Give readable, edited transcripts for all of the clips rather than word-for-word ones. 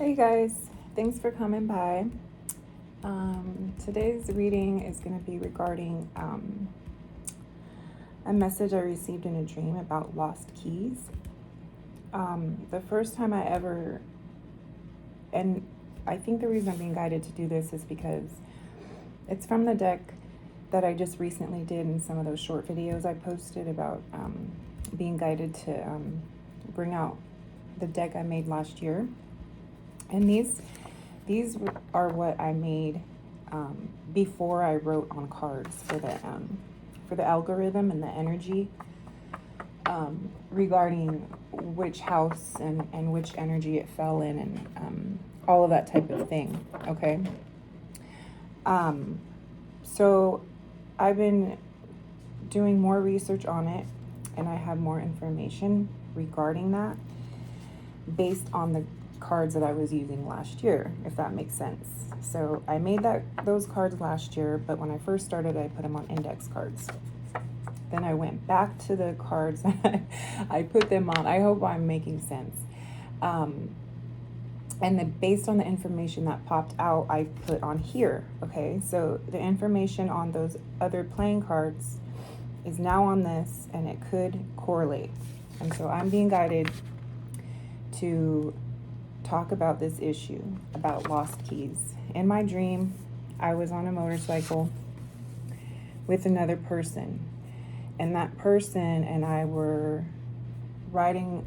Hey guys, thanks for coming by. Today's reading is going to be regarding a message I received in a dream about lost keys. The first time I ever, and I think the reason I'm being guided to do this is because it's from the deck that I just recently did in some of those short videos I posted about being guided to bring out the deck I made last year. And these are what I made before I wrote on cards for the algorithm and the energy regarding which house and which energy it fell in and all of that type of thing. Okay. So I've been doing more research on it, and I have more information regarding that based on the cards that I was using last year, if that makes sense. So I made those cards last year, but when I first started, I put them on index cards. Then I went back to the cards that I put them on. I hope I'm making sense. And then based on the information that popped out, I put on here. Okay, so the information on those other playing cards is now on this, and it could correlate. And so I'm being guided to talk about this issue about lost keys. In my dream, I was on a motorcycle with another person, and that person and I were riding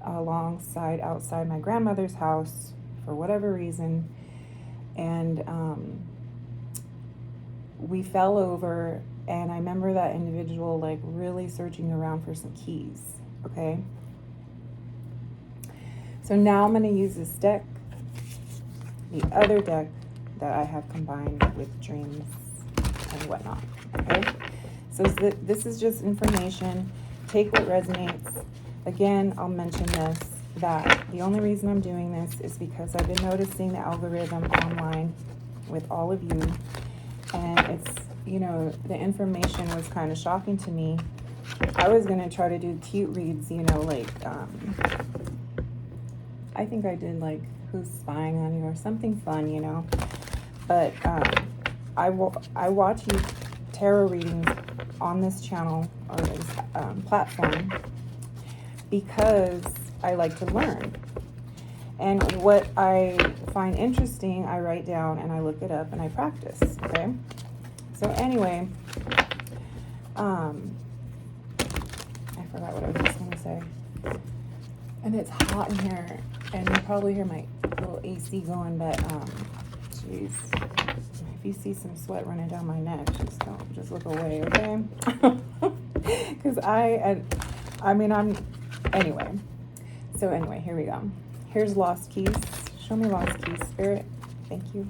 alongside outside my grandmother's house for whatever reason, and we fell over, and I remember that individual like really searching around for some keys. Okay, so now I'm going to use this deck, the other deck that I have combined with dreams and whatnot. Okay, so this is just information. Take what resonates. Again, I'll mention this, that the only reason I'm doing this is because I've been noticing the algorithm online with all of you, and it's, the information was kind of shocking to me. I was going to try to do cute reads, like I think I did like Who's Spying on You or something fun, but I watch you tarot readings on this channel or this platform because I like to learn. And what I find interesting, I write down and I look it up and I practice. Okay. So anyway, I forgot what I was just going to say. And it's hot in here, and you probably hear my little AC going, but jeez, if you see some sweat running down my neck, just look away, okay? Because anyway. So anyway, here we go. Here's lost keys. Show me lost keys, Spirit. Thank you.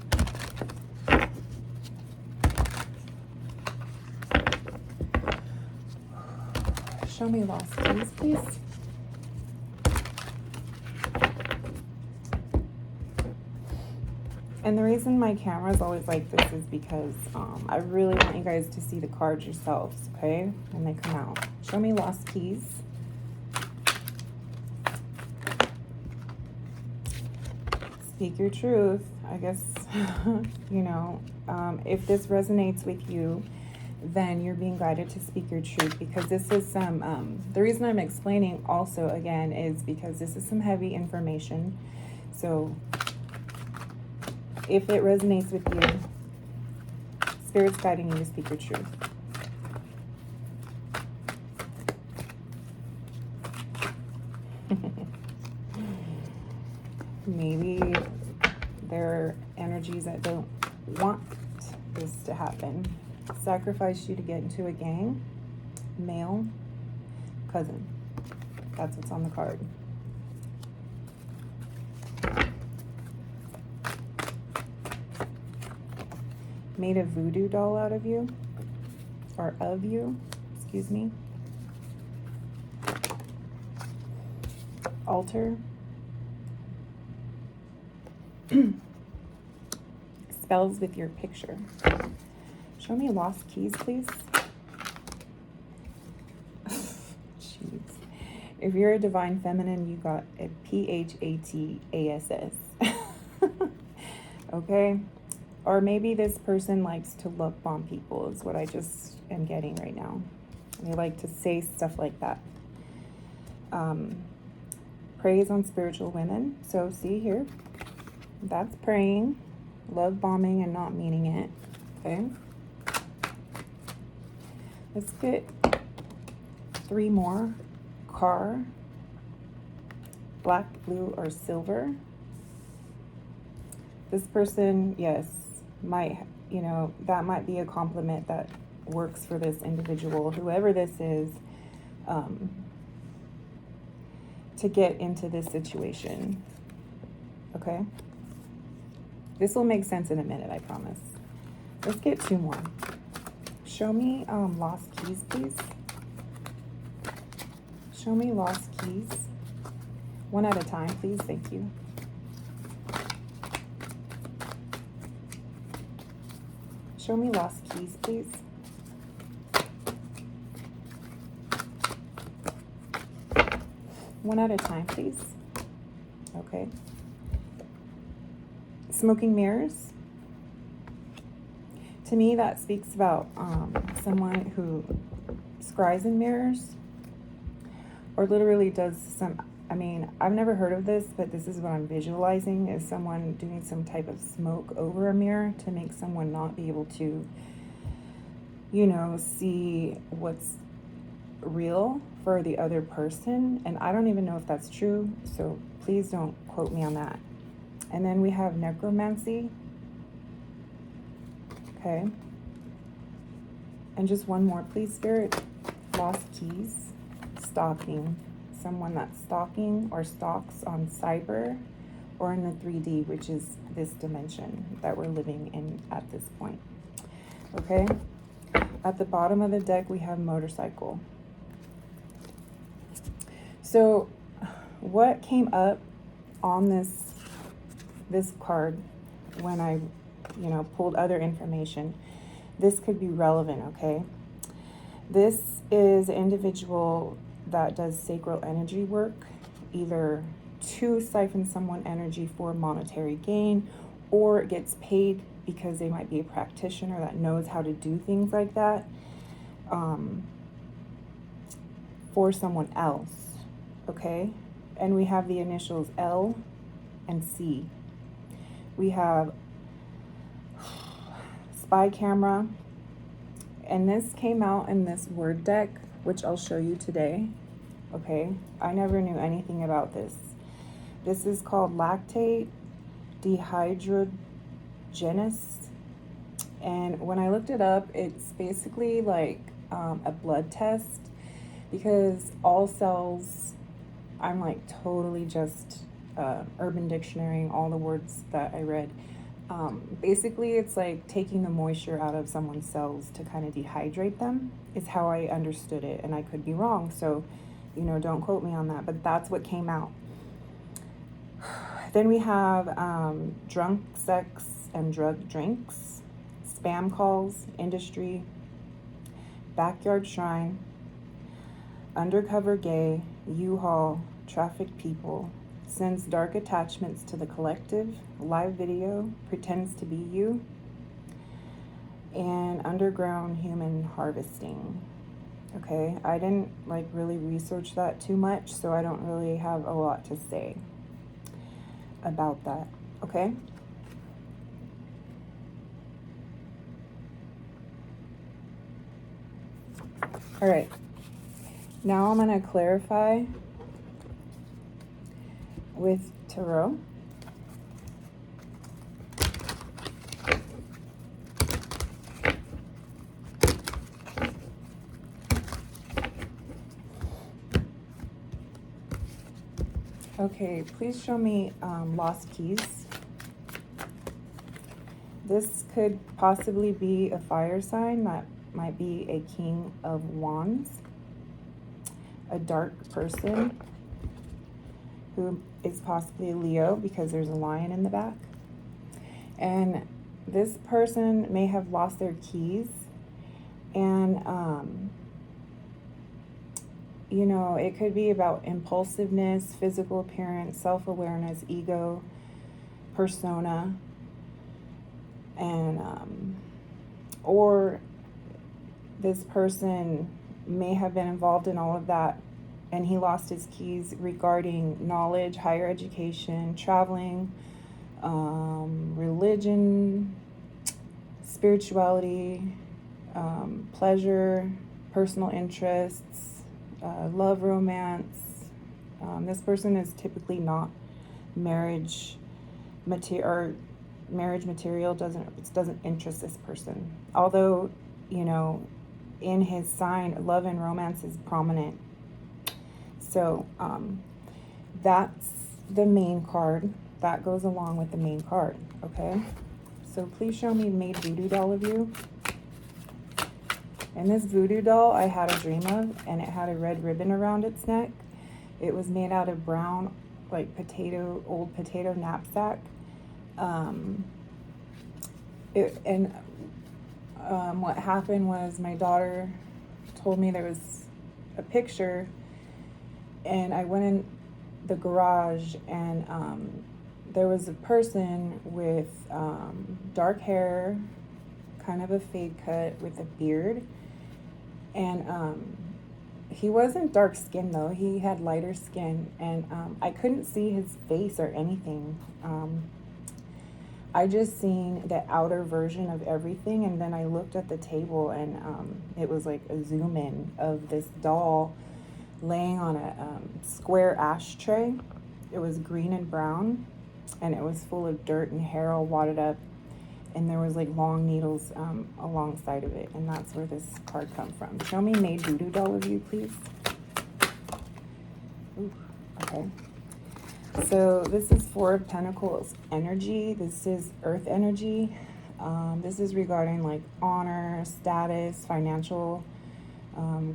Show me lost keys, please. And the reason my camera is always like this is because I really want you guys to see the cards yourselves, okay? When they come out. Show me lost keys. Speak your truth. I guess, if this resonates with you, then you're being guided to speak your truth, because this is some, the reason I'm explaining also again is because this is some heavy information. So if it resonates with you, Spirit's guiding you to speak your truth. Maybe there are energies that don't want this to happen. Sacrifice you to get into a gang. Male. Cousin. That's what's on the card. Made a voodoo doll out of you, or of you, excuse me. Altar. Spells with your picture. Show me lost keys, please. Jeez. If you're a divine feminine, you got a PHATASS. Okay? Or maybe this person likes to love bomb people, is what I just am getting right now. They like to say stuff like that. Praise on spiritual women. So see here, that's praying, love bombing and not meaning it. Okay. Let's get 3 more. Car, black, blue, or silver. This person, yes, might, that might be a compliment that works for this individual, whoever this is, to get into this situation. Okay? This will make sense in a minute, I promise. Let's get 2 more. Show me lost keys, please. Show me lost keys. 1 at a time, please. Thank you. Show me lost keys, please. One at a time, please. Okay. Smoking mirrors. To me, that speaks about someone who scries in mirrors, or literally does some, I've never heard of this, but this is what I'm visualizing, is someone doing some type of smoke over a mirror to make someone not be able to, see what's real for the other person. And I don't even know if that's true, so please don't quote me on that. And then we have necromancy. Okay. And just 1 more, please, Spirit. Lost keys. Stalking. Someone that's stalking or stalks on cyber or in the 3D, which is this dimension that we're living in at this point. Okay? At the bottom of the deck, we have motorcycle. So what came up on this card when I, pulled other information, this could be relevant, okay? This is an individual that does sacral energy work, either to siphon someone energy for monetary gain, or gets paid because they might be a practitioner that knows how to do things like that for someone else, okay? And we have the initials L and C. We have spy camera, and this came out in this word deck, which I'll show you today. Okay, I never knew anything about this. This is called lactate dehydrogenase, and when I looked it up, it's basically like a blood test, because all cells, I'm like totally just Urban Dictionary, all the words that I read. Basically, it's like taking the moisture out of someone's cells to kind of dehydrate them, is how I understood it, and I could be wrong, so don't quote me on that, but that's what came out. Then we have drunk sex and drug drinks, spam calls, industry, backyard shrine, undercover gay, U-Haul, trafficked people, sends dark attachments to the collective, live video, pretends to be you, and underground human harvesting. Okay, I didn't really research that too much, so I don't really have a lot to say about that. Okay. All right. Now I'm going to clarify with tarot. Okay, please show me lost keys. This could possibly be a fire sign. That might be a King of Wands. A dark person who is possibly a Leo, because there's a lion in the back. And this person may have lost their keys, and you know, it could be about impulsiveness, physical appearance, self-awareness, ego, persona, and or this person may have been involved in all of that, and he lost his keys regarding knowledge, higher education, traveling, religion, spirituality, pleasure, personal interests, love, romance. This person is typically not marriage material, or marriage material doesn't interest this person. Although, you know, in his sign, love and romance is prominent. So that's the main card. That goes along with the main card, okay? So please show me made voodoo doll of you. And this voodoo doll I had a dream of, and it had a red ribbon around its neck. It was made out of brown, like old potato knapsack. What happened was my daughter told me there was a picture, and I went in the garage, and there was a person with dark hair, kind of a fade cut with a beard, and he wasn't dark skinned though, he had lighter skin, and I couldn't see his face or anything. I just seen the outer version of everything, and then I looked at the table, and it was like a zoom in of this doll laying on a square ashtray. It was green and brown, and it was full of dirt and hair all wadded up, and there was like long needles alongside of it, and that's where this card come from. Show me made voodoo doll of you, please. Ooh, okay. So this is Four of Pentacles energy. This is earth energy. This is regarding like honor, status, financial,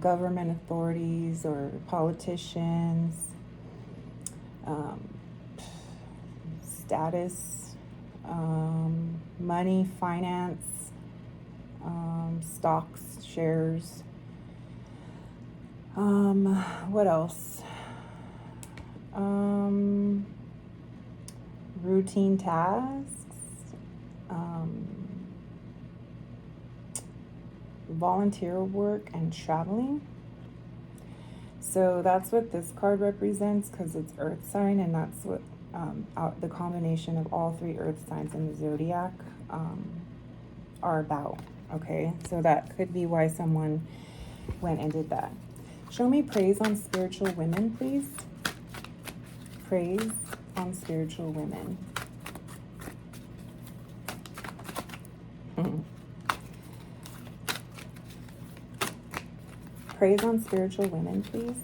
government authorities or politicians, status, money, finance, stocks, shares. What else? Routine tasks, volunteer work, and traveling. So that's what this card represents, because it's earth sign, and that's what the combination of all three earth signs in the zodiac are about. Okay, so that could be why someone went and did that. Show me praise on spiritual women, please. Praise on spiritual women. Praise on spiritual women, please.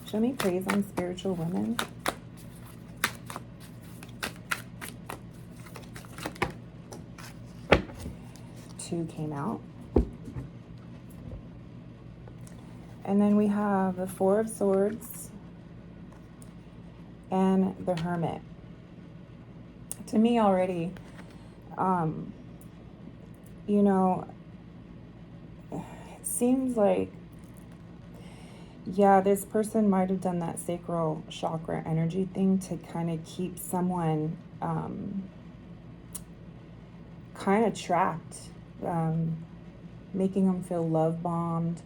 Show me praise on spiritual women. Two came out. And then we have the Four of Swords and the Hermit. To me already, you know, it seems like, yeah, this person might have done that sacral chakra energy thing to kind of keep someone kind of trapped, making them feel love bombed,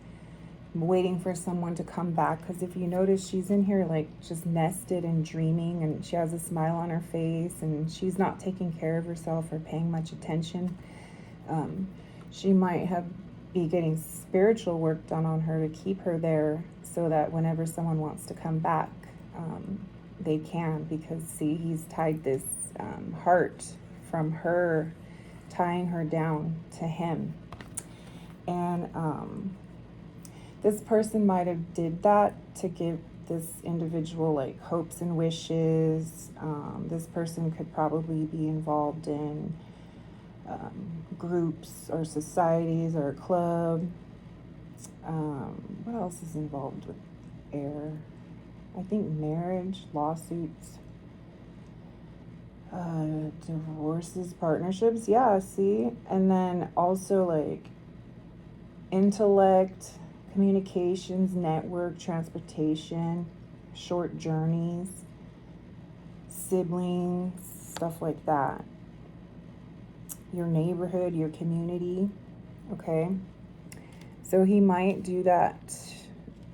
waiting for someone to come back. Because if you notice, she's in here like just nested and dreaming, and she has a smile on her face, and she's not taking care of herself or paying much attention. She might be getting spiritual work done on her to keep her there, so that whenever someone wants to come back, they can. Because see, he's tied this heart from her, tying her down to him. And this person might have did that to give this individual like hopes and wishes. This person could probably be involved in groups or societies or a club. What else is involved with air? I think marriage, lawsuits, divorces, partnerships. Yeah, see? And then also like intellect, communications, network, transportation, short journeys, siblings, stuff like that. Your neighborhood, your community, okay? So he might do that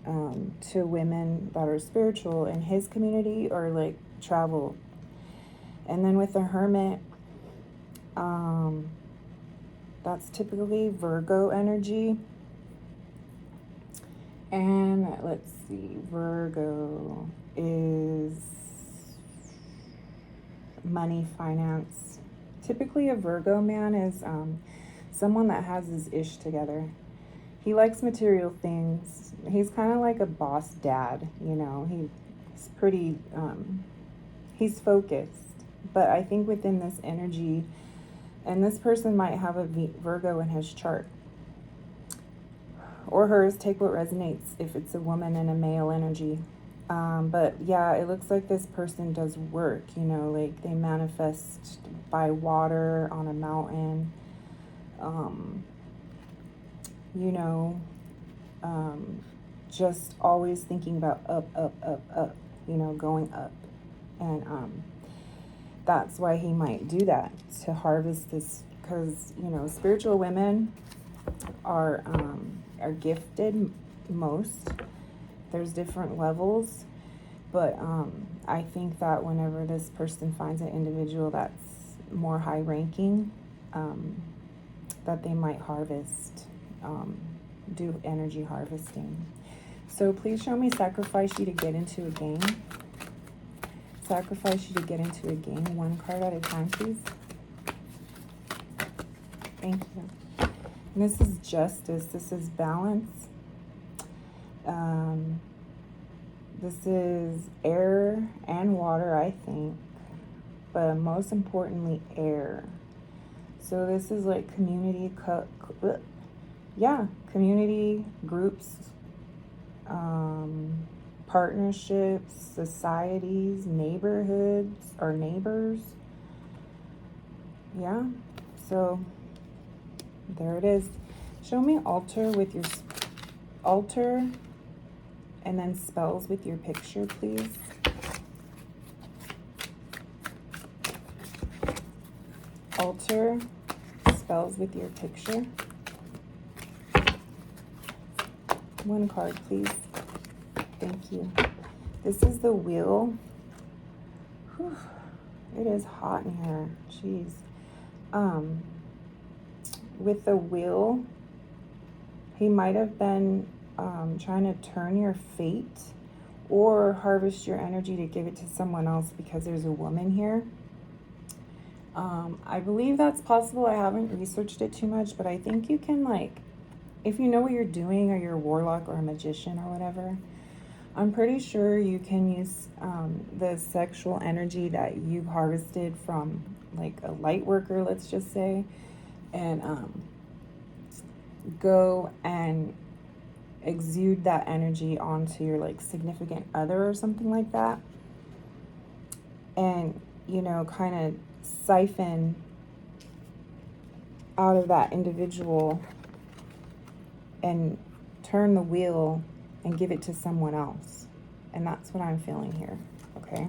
to women that are spiritual in his community, or like travel. And then with the Hermit, that's typically Virgo energy. And let's see, Virgo is money, finance. Typically a Virgo man is someone that has his ish together. He likes material things. He's kind of like a boss dad, you know. He's pretty, he's focused. But I think within this energy, and this person might have a Virgo in his chart. Or hers, take what resonates if it's a woman and a male energy. But yeah, it looks like this person does work, you know, like they manifest by water on a mountain. You know, just always thinking about up, you know, going up. And that's why he might do that, to harvest this, because, you know, spiritual women are gifted most. There's different levels, but I think that whenever this person finds an individual that's more high ranking, that they might harvest, do energy harvesting. So please show me sacrifice you to get into a game. Sacrifice you to get into a game. One card at a time, please. Thank you. And this is justice. This is balance. This is air and water, I think. But most importantly, air. So this is like community, community groups, partnerships, societies, neighborhoods, or neighbors. Yeah, so there it is. Show me altar with your altar, and then spells with your picture, please. Altar, spells with your picture. One card, please. Thank you. This is the wheel. Whew. It is hot in here. Jeez. With the wheel, he might have been trying to turn your fate or harvest your energy to give it to someone else, because there's a woman here. I believe that's possible. I haven't researched it too much, but I think you can, like, if you know what you're doing, or you're a warlock or a magician or whatever, I'm pretty sure you can use the sexual energy that you've harvested from, like, a light worker, let's just say, and go and exude that energy onto your, like, significant other or something like that, and, you know, kind of siphon out of that individual and turn the wheel and give it to someone else. And that's what I'm feeling here, okay?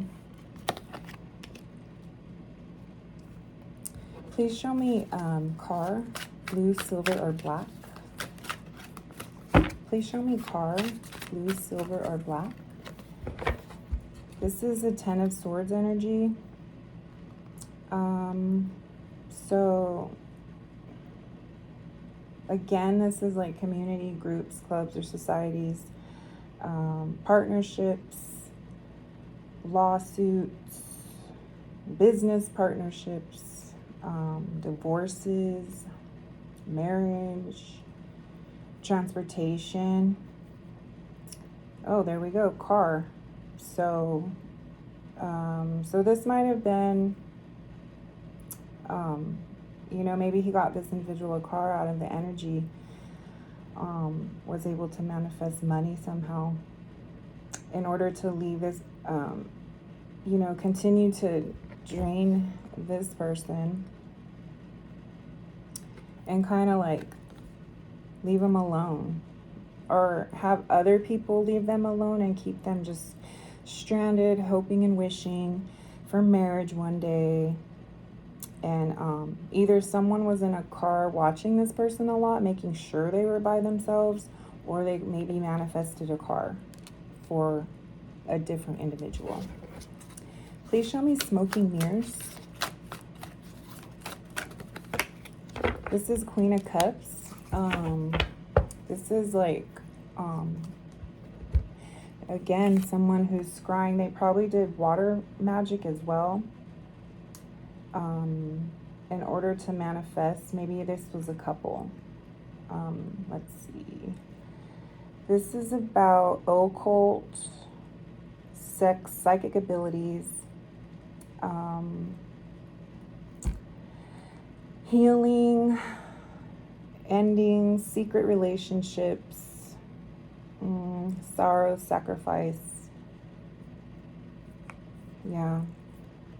Please show me car, blue, silver, or black. Please show me car, blue, silver, or black. This is a 10 of Swords energy. So again, this is like community groups, clubs, or societies, partnerships, lawsuits, business partnerships, divorces, marriage, transportation. Oh, there we go, car. So, so this might have been, you know, maybe he got this individual a car out of the energy, was able to manifest money somehow in order to leave this, you know, continue to drain this person and kind of like leave him alone, or have other people leave them alone and keep them just stranded, hoping and wishing for marriage one day. And either someone was in a car watching this person a lot, making sure they were by themselves, or they maybe manifested a car for a different individual. Please show me smoking mirrors. This is Queen of Cups. This is like, again, someone who's scrying. They probably did water magic as well. In order to manifest, maybe this was a couple. Let's see. This is about occult, sex, psychic abilities, healing, ending, secret relationships, sorrow, sacrifice. Yeah,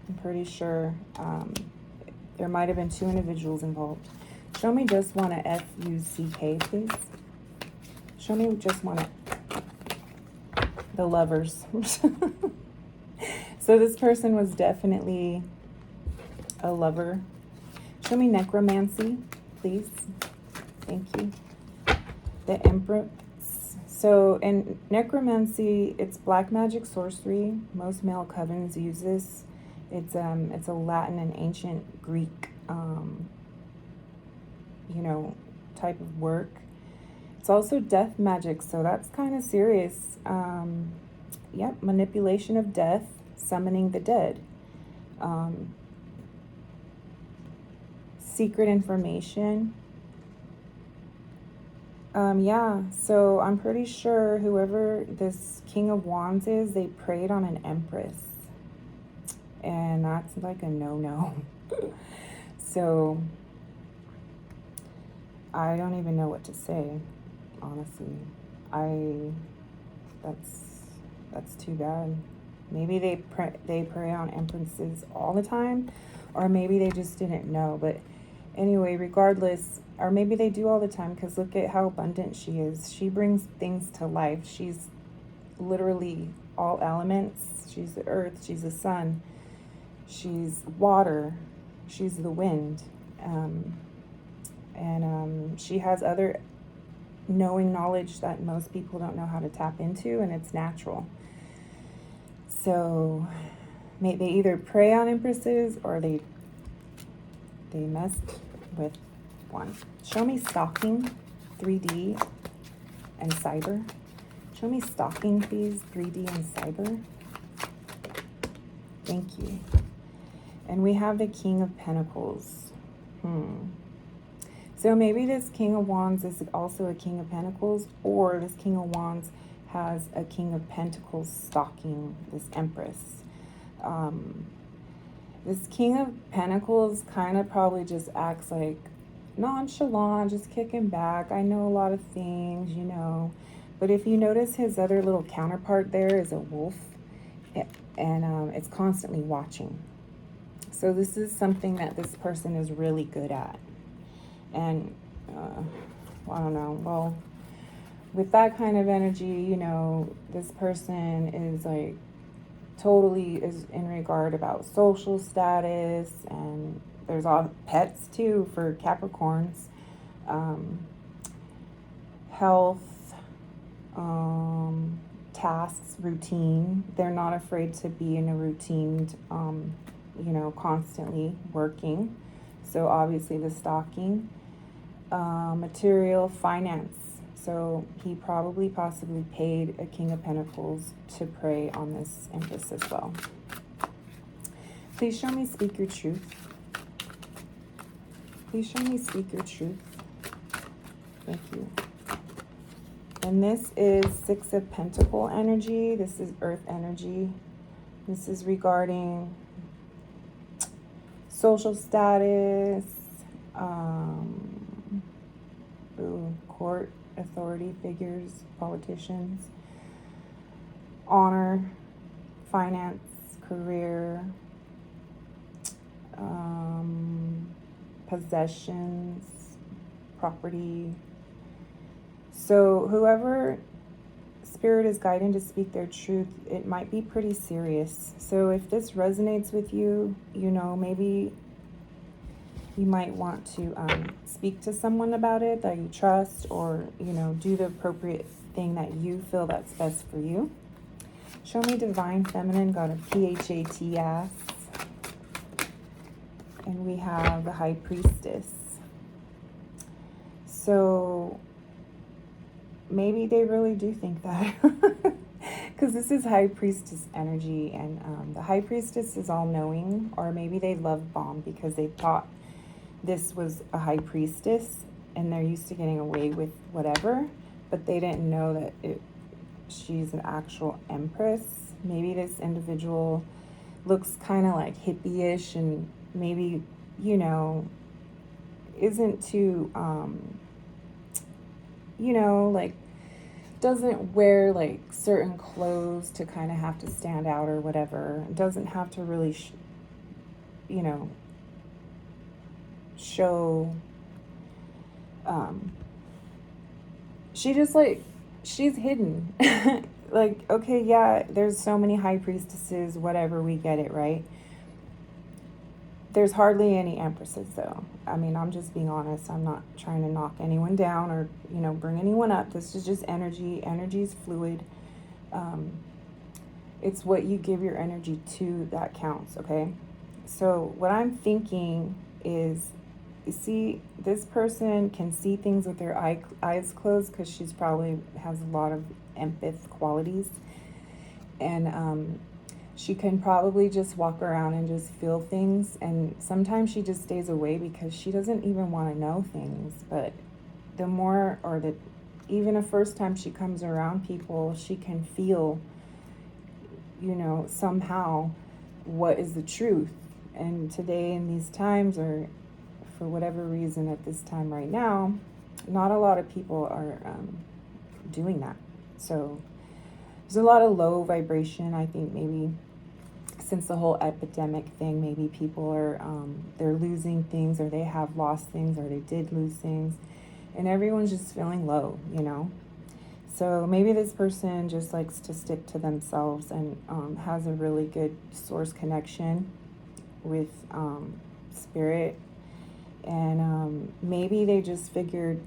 I'm pretty sure there might have been 2 individuals involved. Show me just one at F-U-C-K, please. Show me just one at the Lovers. So this person was definitely a lover. Show me necromancy, please. Thank you. The Empress. So in necromancy, it's black magic sorcery. Most male covens use this. It's a Latin and ancient Greek, type of work. It's also death magic, so that's kind of serious. Yep, manipulation of death, summoning the dead. Secret information. Yeah, so I'm pretty sure whoever this King of Wands is, they preyed on an Empress. And that's like a no-no. So I don't even know what to say, honestly. That's too bad. Maybe they prey on empresses all the time, or maybe they just didn't know. But anyway, regardless, or maybe they do all the time, because look at how abundant she is. She brings things to life. She's literally all elements. She's the earth, she's the sun, she's water, she's the wind, and she has other knowing knowledge that most people don't know how to tap into, and it's natural. So they either prey on empresses or they messed with one. Show me stalking, 3D and cyber. Show me stalking, please, 3D and cyber. Thank you. And we have the King of Pentacles. So maybe this King of Wands is also a King of Pentacles, or this King of Wands has a King of Pentacles stalking this Empress. This King of Pentacles kind of probably just acts like nonchalant, just kicking back. I know a lot of things, But if you notice, his other little counterpart there is a wolf, and it's constantly watching. So this is something that this person is really good at. And I don't know. Well, with that kind of energy, this person is like totally is in regard about social status, and there's all pets too for Capricorns, health, tasks, routine. They're not afraid to be in a routine, constantly working. So obviously the stalking, material, finance. So he probably possibly paid a King of Pentacles to prey on this Empress as well. Please show me speak your truth. Please show me speak your truth. Thank you. And this is 6 of Pentacle energy. This is earth energy. This is regarding social status, court authority figures, politicians, honor, finance, career, possessions, property, So whoever Spirit is guiding to speak their truth, it might be pretty serious. So if this resonates with you, maybe you might want to speak to someone about it that you trust, or, do the appropriate thing that you feel that's best for you. Show me Divine Feminine, got a PHATS. And we have the High Priestess. So maybe they really do think that. Because this is High Priestess energy. And the High Priestess is all-knowing. Or maybe they love bomb because they thought this was a High Priestess. And they're used to getting away with whatever. But they didn't know that she's an actual Empress. Maybe this individual looks kind of like hippie-ish and maybe, isn't too, like, doesn't wear, like, certain clothes to kind of have to stand out or whatever. Doesn't have to really, show, she just, like, she's hidden. Like, okay, yeah, there's so many High Priestesses, whatever, we get it, right? There's hardly any Empresses, though. I mean, I'm just being honest. I'm not trying to knock anyone down or, bring anyone up. This is just energy. Energy is fluid. It's what you give your energy to that counts, okay? So what I'm thinking is, you see, this person can see things with their eyes closed because she's probably has a lot of empath qualities. And she can probably just walk around and just feel things. And sometimes she just stays away because she doesn't even want to know things. But the more, even the first time she comes around people, she can feel, somehow what is the truth. And today in these times, or for whatever reason at this time right now, not a lot of people are doing that. So there's a lot of low vibration. I think maybe since the whole epidemic thing, maybe people are, they're losing things, or they have lost things, or they did lose things. And everyone's just feeling low, So maybe this person just likes to stick to themselves and has a really good source connection with spirit. And maybe they just figured,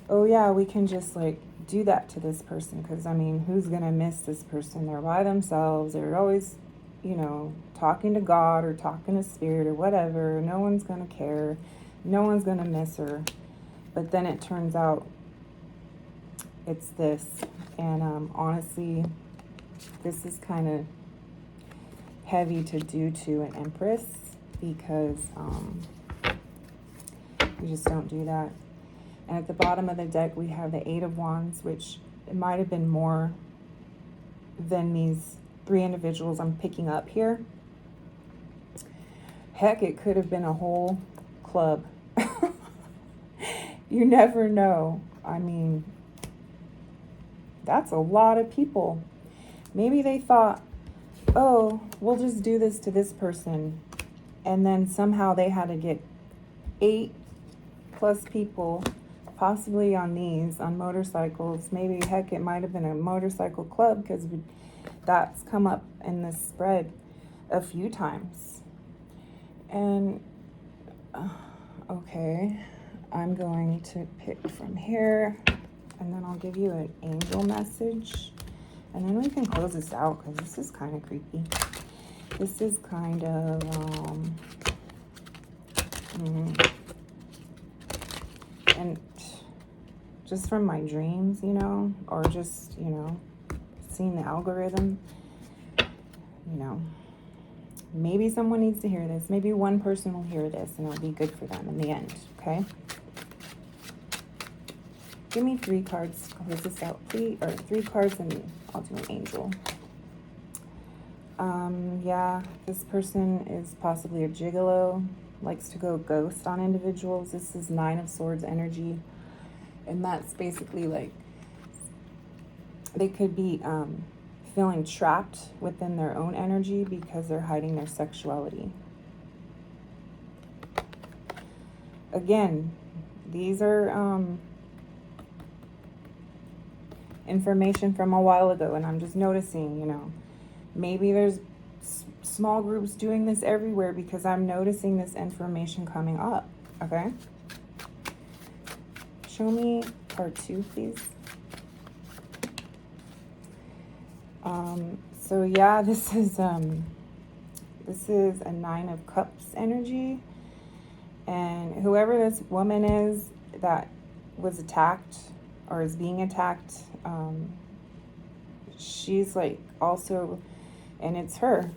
oh yeah, we can just like do that to this person. Because I mean, who's going to miss this person? They're by themselves. They're always, talking to God or talking to spirit or whatever. No one's going to care. No one's going to miss her. But then it turns out it's this. And honestly, this is kind of heavy to do to an Empress, because you just don't do that. And at the bottom of the deck, we have the Eight of Wands, which it might have been more than these three individuals I'm picking up here. Heck, it could have been a whole club. You never know. I mean, that's a lot of people. Maybe they thought, oh, we'll just do this to this person. And then somehow they had to get 8+ people, possibly on motorcycles. Maybe, heck, it might have been a motorcycle club, because that's come up in this spread a few times. And, okay, I'm going to pick from here, and then I'll give you an angel message. And then we can close this out, because this is kind of creepy. This is kind of, and just from my dreams, or just, seeing the algorithm, maybe someone needs to hear this. Maybe one person will hear this and it'll be good for them in the end, okay? Give me 3 cards to close this out, please. Or 3 cards, and I'll do an angel. Yeah, this person is possibly a gigolo, likes to go ghost on individuals. This is 9 of Swords energy. And that's basically like, they could be feeling trapped within their own energy because they're hiding their sexuality. Again, these are information from a while ago, and I'm just noticing, maybe there's small groups doing this everywhere because I'm noticing this information coming up, okay? Show me part 2, please. So yeah, this is a 9 of Cups energy, and whoever this woman is that was attacked or is being attacked, she's like also, and it's her,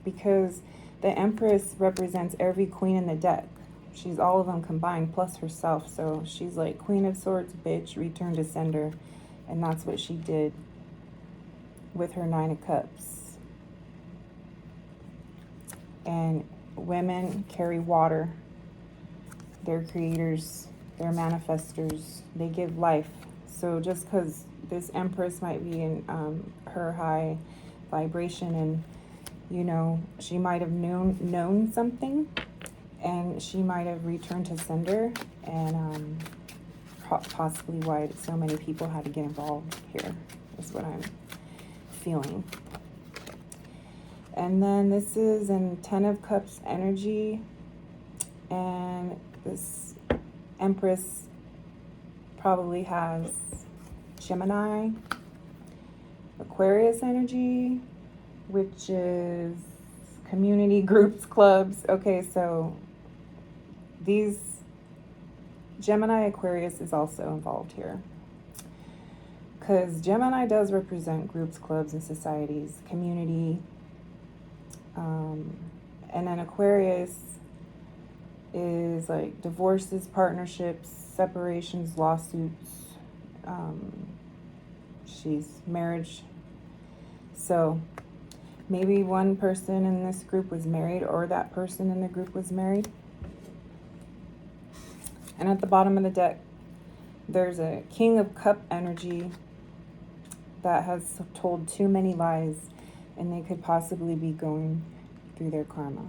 because the Empress represents every queen in the deck. She's all of them combined plus herself. So she's like Queen of Swords, bitch, return to sender. And that's what she did with her 9 of Cups. And women carry water. They're creators. They're manifestors. They give life. So just because this Empress might be in her high vibration, and she might have known something, and she might have returned to sender, and possibly why so many people had to get involved here is what I'm feeling. And then this is in 10 of Cups energy, and this Empress probably has Gemini, Aquarius energy, which is community, groups, clubs. Okay, so these Gemini, Aquarius is also involved here, because Gemini does represent groups, clubs, and societies, community. And then Aquarius is like divorces, partnerships, separations, lawsuits. She's marriage. So maybe one person in this group was married, or that person in the group was married. And at the bottom of the deck, there's a King of Cup energy that has told too many lies, and they could possibly be going through their karma.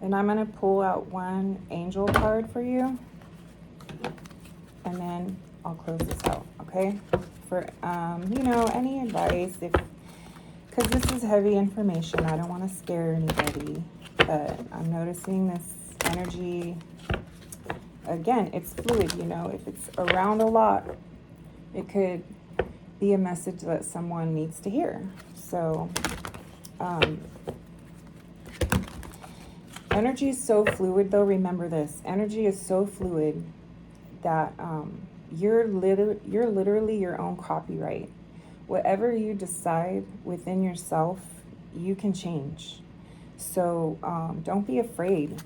And I'm going to pull out one angel card for you, and then I'll close this out, okay? For, any advice, because this is heavy information. I don't want to scare anybody, but I'm noticing this energy. Again, it's fluid, if it's around a lot, it could be a message that someone needs to hear. So, energy is so fluid, though. Remember this. Energy is so fluid that you're literally your own copyright. Whatever you decide within yourself, you can change. So don't be afraid.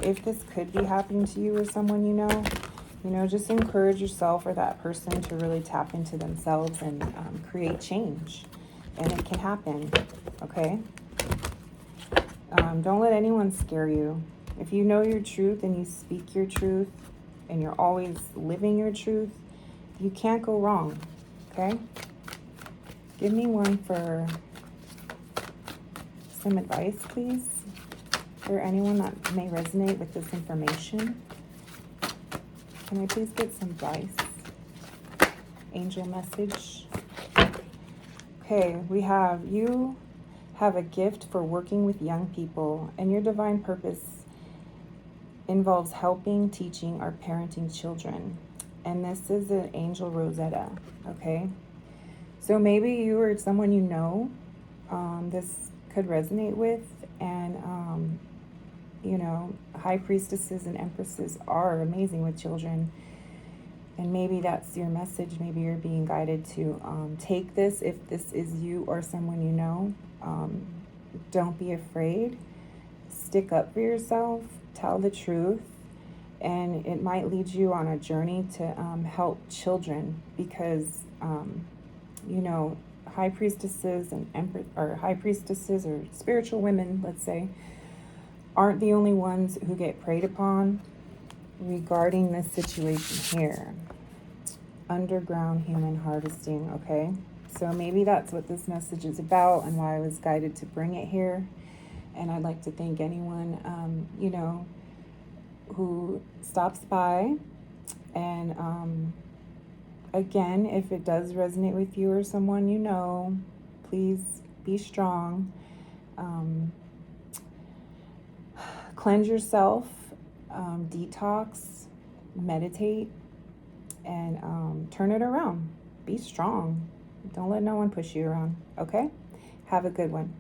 If this could be happening to you or someone just encourage yourself or that person to really tap into themselves and create change. And it can happen, okay? Don't let anyone scare you. If you know your truth and you speak your truth and you're always living your truth, you can't go wrong, okay? Give me one for some advice, please, for anyone that may resonate with this information. Can I please get some advice? Angel message. Okay, you have a gift for working with young people, and your divine purpose involves helping, teaching, or parenting children. And this is an angel Rosetta, okay? So maybe you or someone this could resonate with, and high priestesses and empresses are amazing with children, and maybe that's your message. Maybe you're being guided to take this. If this is you or someone don't be afraid. Stick up for yourself. Tell the truth, and it might lead you on a journey to help children, because high priestesses or spiritual women, let's say, aren't the only ones who get preyed upon regarding this situation here. Underground human harvesting, okay? So maybe that's what this message is about and why I was guided to bring it here. And I'd like to thank anyone, who stops by. And again, if it does resonate with you or someone you know, please be strong. Cleanse yourself, detox, meditate, and turn it around. Be strong. Don't let no one push you around, okay? Have a good one.